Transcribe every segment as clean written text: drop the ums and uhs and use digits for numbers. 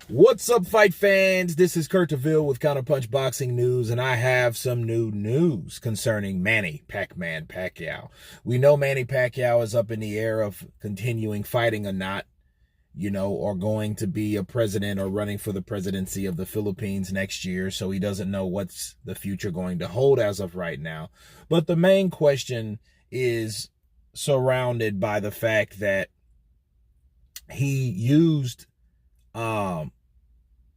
What's up, fight fans? This is Kurt DeVille with Counterpunch Boxing News, and I have some new news concerning Manny Pac-Man Pacquiao. We know Manny Pacquiao is up in the air of continuing fighting or not, or going to be a president or running for the presidency of the Philippines next year, so he doesn't know what's the future going to hold as of right now. But the main question is surrounded by the fact that he used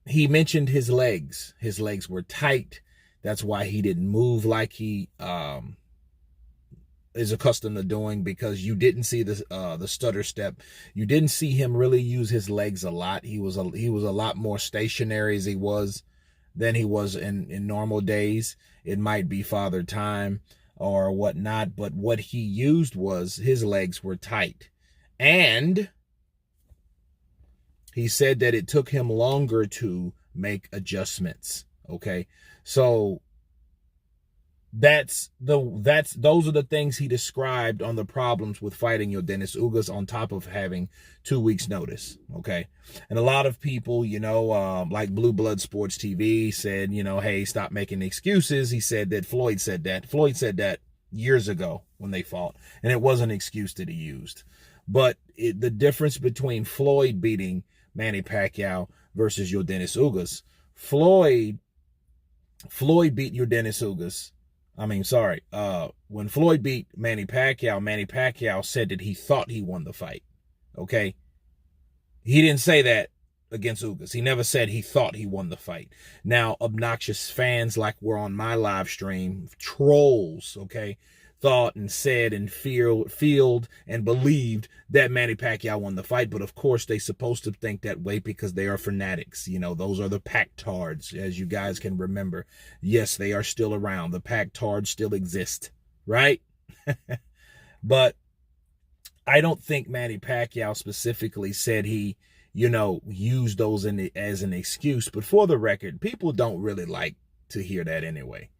he mentioned his legs. His legs were tight. That's why he didn't move like he is accustomed to doing, because you didn't see the stutter step. You didn't see him really use his legs a lot. He was a lot more stationary than he was in normal days. It might be father time or whatnot, but what he used was his legs were tight. And he said that it took him longer to make adjustments. Okay. So those are the things he described on the problems with fighting Yordines Ugas, on top of having 2 weeks notice. Okay. And a lot of people, like Blue Blood Sports TV said, hey, stop making excuses. He said that Floyd said that. Floyd said that years ago when they fought, and it was an excuse that he used. But the difference between Floyd beating Manny Pacquiao versus Yordines Ugas, Floyd beat Yordines Ugas. When Floyd beat Manny Pacquiao said that he thought he won the fight. Okay? He didn't say that against Ugas. He never said he thought he won the fight. Now, obnoxious fans like were on my live stream, trolls, okay, thought and said and feared and believed that Manny Pacquiao won the fight. But of course, they're supposed to think that way because they are fanatics. Those are the Pac-tards, as you guys can remember. Yes, they are still around. The Pac-tards still exist, right? But I don't think Manny Pacquiao specifically said he, used those as an excuse. But for the record, people don't really like to hear that anyway.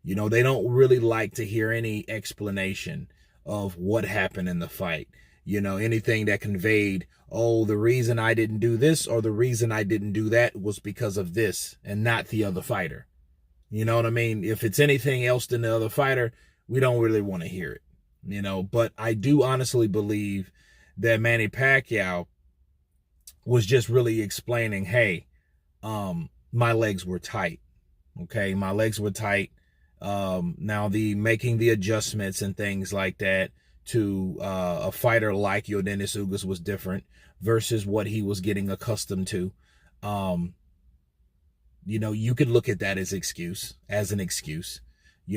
They don't really like to hear any explanation of what happened in the fight. Anything that conveyed, oh, the reason I didn't do this or the reason I didn't do that was because of this and not the other fighter. You know what I mean? If it's anything else than the other fighter, we don't really want to hear it. But I do honestly believe that Manny Pacquiao was just really explaining, hey, my legs were tight. Okay, my legs were tight. Now making the adjustments and things like that to a fighter like Yordines Ugas was different versus what he was getting accustomed to. You could look at that as an excuse.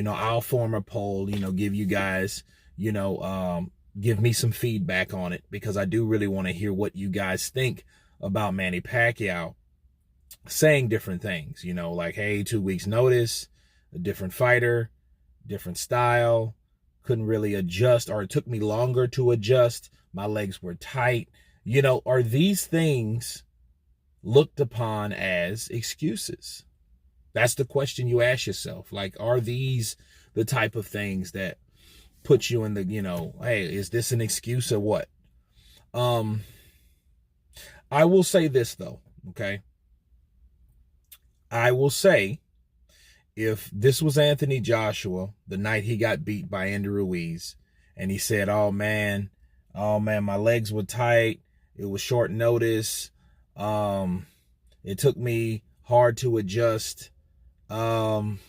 I'll form a poll, give you guys, give me some feedback on it, because I do really want to hear what you guys think about Manny Pacquiao saying different things, like, hey, 2 weeks notice, a different fighter, different style, couldn't really adjust, or it took me longer to adjust, my legs were tight. Are these things looked upon as excuses? That's the question you ask yourself. Like, are these the type of things that put you in the, hey, is this an excuse or what? I will say this though, okay? I will say, if this was Anthony Joshua, the night he got beat by Andy Ruiz, and he said, oh man, my legs were tight, it was short notice, it took me hard to adjust, really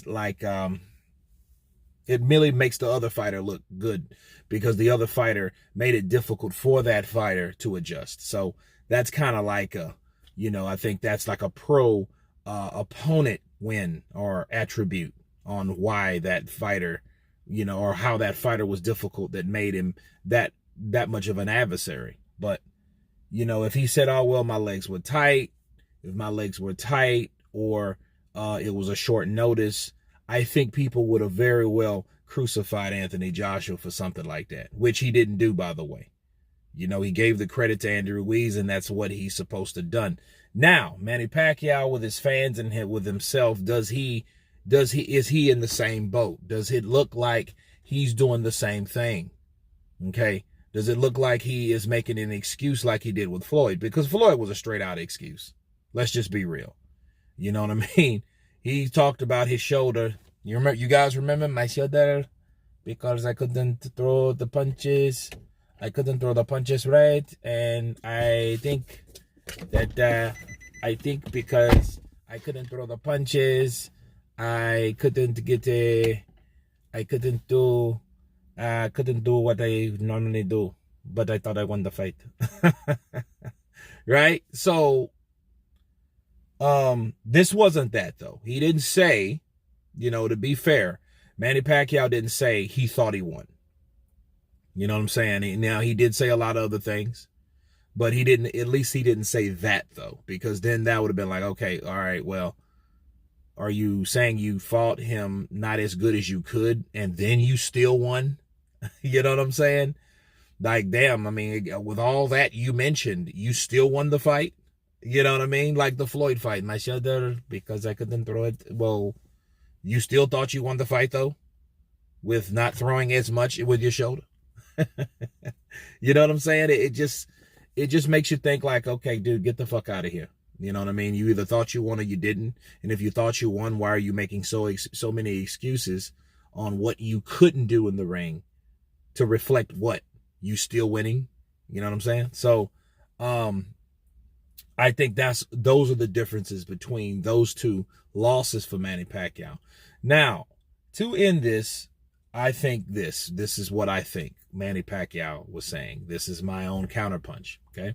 like, it merely makes the other fighter look good, because the other fighter made it difficult for that fighter to adjust. So that's kind of like I think that's like a pro opponent win or attribute on why that fighter, or how that fighter was difficult that made him that much of an adversary. But, if he said, oh, well, my legs were tight, or it was a short notice, I think people would have very well crucified Anthony Joshua for something like that, which he didn't do, by the way. He gave the credit to Andy Ruiz, and that's what he's supposed to have done. Now, Manny Pacquiao with his fans and with himself, is he in the same boat? Does it look like he's doing the same thing? Okay. Does it look like he is making an excuse like he did with Floyd? Because Floyd was a straight out excuse. Let's just be real. You know what I mean? He talked about his shoulder. You remember? You guys remember my shoulder? Because I couldn't throw the punches. I couldn't throw the punches right. And I think that because I couldn't throw the punches, I couldn't do what I normally do. But I thought I won the fight. Right? So this wasn't that though. He didn't say, to be fair, Manny Pacquiao didn't say he thought he won. You know what I'm saying? Now, he did say a lot of other things, but at least he didn't say that though, because then that would have been like, okay, all right, well, are you saying you fought him not as good as you could and then you still won? You know what I'm saying? Like, damn, I mean, with all that you mentioned, you still won the fight? You know what I mean? Like the Floyd fight, my shoulder, because I couldn't throw it. Well, you still thought you won the fight, though, with not throwing as much with your shoulder? You know what I'm saying? It just makes you think like, okay, dude, get the fuck out of here. You know what I mean? You either thought you won or you didn't. And if you thought you won, why are you making so many excuses on what you couldn't do in the ring to reflect what? You still winning? You know what I'm saying? So, I think those are the differences between those two losses for Manny Pacquiao. Now, to end this, I think this is what I think Manny Pacquiao was saying. This is my own counterpunch, okay?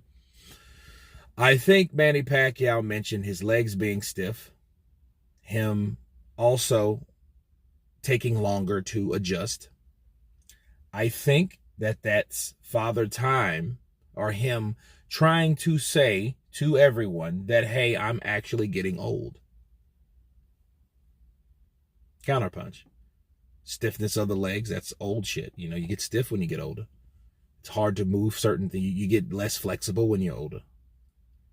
I think Manny Pacquiao mentioned his legs being stiff, him also taking longer to adjust. I think that's Father Time, or him trying to say to everyone that, hey, I'm actually getting old. Counterpunch. Stiffness of the legs, that's old shit. You get stiff when you get older. It's hard to move certain things. You get less flexible when you're older.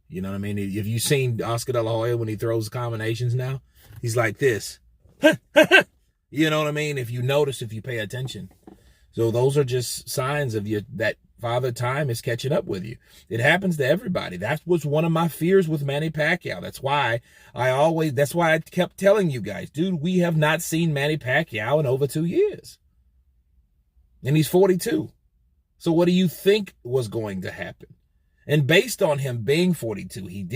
You know what I mean? If you've seen Oscar De La Hoya when he throws combinations now, he's like this. You know what I mean? If you notice, if you pay attention. So those are just signs of that Father Time is catching up with you. It happens to everybody. That was one of my fears with Manny Pacquiao. That's why I kept telling you guys, dude, we have not seen Manny Pacquiao in over 2 years. And he's 42. So what do you think was going to happen? And based on him being 42, he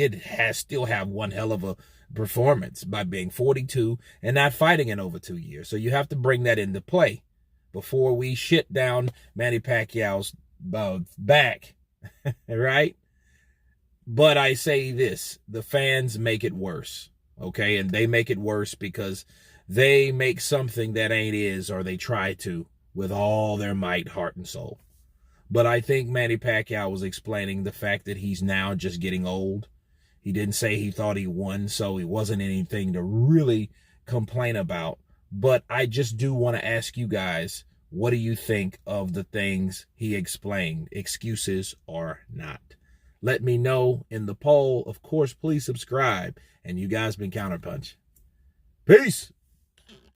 still have one hell of a performance by being 42 and not fighting in over 2 years. So you have to bring that into play before we shit down Manny Pacquiao's back, right? But I say this, the fans make it worse, okay? And they make it worse because they make something that ain't is, or they try to, with all their might, heart, and soul. But I think Manny Pacquiao was explaining the fact that he's now just getting old. He didn't say he thought he won, so it wasn't anything to really complain about. But I just do want to ask you guys, what do you think of the things he explained, excuses or not? Let me know in the poll. Of course, please subscribe. And you guys been Counterpunch. Peace.